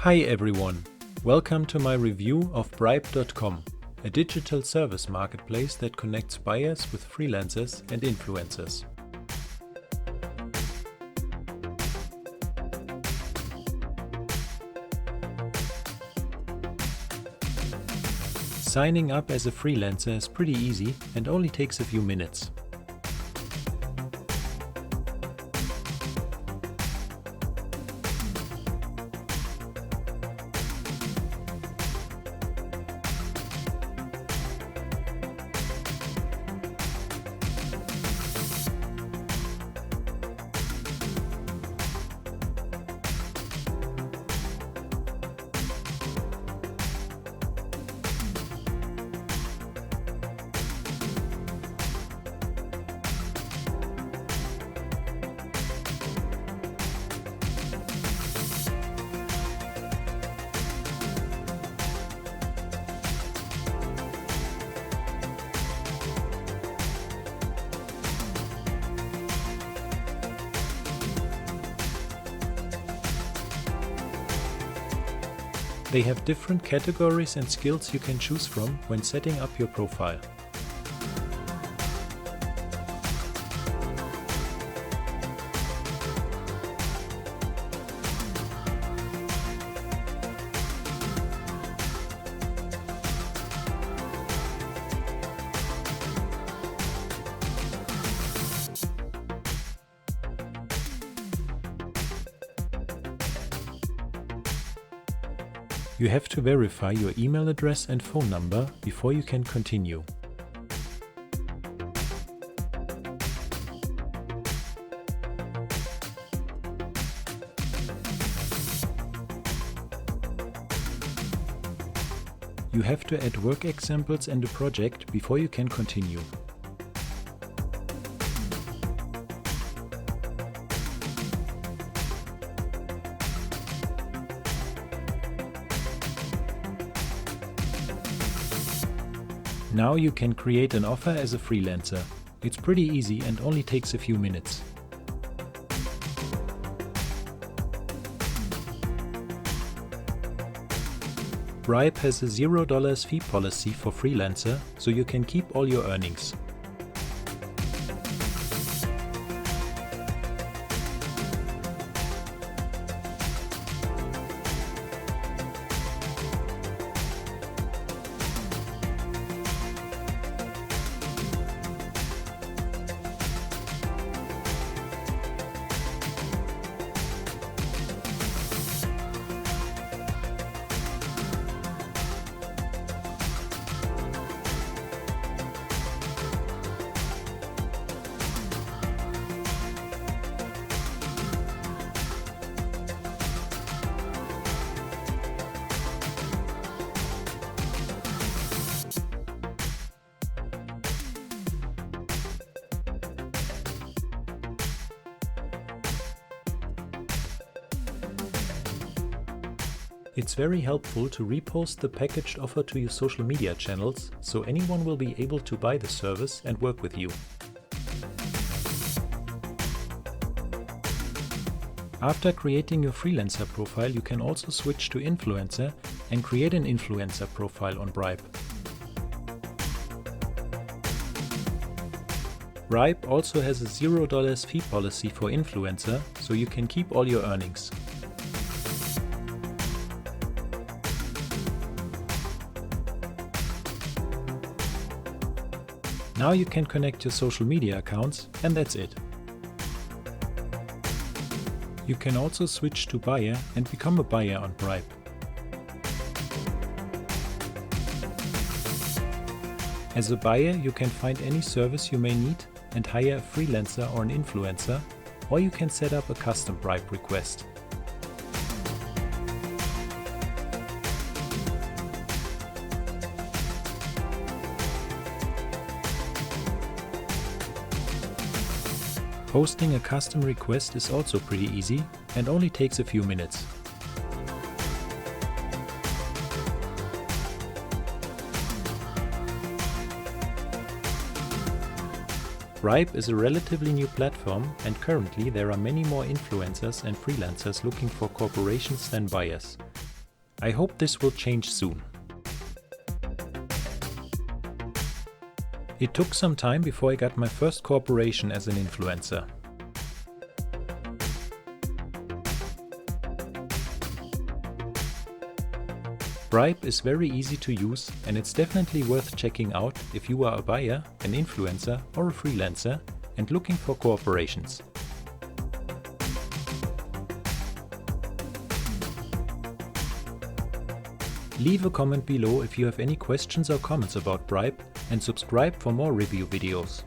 Hi everyone, welcome to my review of Brybe.com, a digital service marketplace that connects buyers with freelancers and influencers. Signing up as a freelancer is pretty easy and only takes a few minutes. They have different categories and skills you can choose from when setting up your profile. You have to verify your email address and phone number before you can continue. You have to add work examples and a project before you can continue. Now you can create an offer as a freelancer. It's pretty easy and only takes a few minutes. Brybe has a $0 fee policy for freelancer, so you can keep all your earnings. It's very helpful to repost the packaged offer to your social media channels, so anyone will be able to buy the service and work with you. After creating your freelancer profile, you can also switch to influencer and create an influencer profile on Brybe. Brybe also has a $0 fee policy for influencer, so you can keep all your earnings. Now you can connect your social media accounts, and that's it. You can also switch to buyer and become a buyer on Brybe. As a buyer, you can find any service you may need and hire a freelancer or an influencer, or you can set up a custom Brybe request. Hosting a custom request is also pretty easy and only takes a few minutes. Brybe is a relatively new platform, and currently there are many more influencers and freelancers looking for corporations than buyers. I hope this will change soon. It took some time before I got my first cooperation as an influencer. Brybe is very easy to use, and it's definitely worth checking out if you are a buyer, an influencer or a freelancer and looking for cooperations. Leave a comment below if you have any questions or comments about Brybe, and subscribe for more review videos.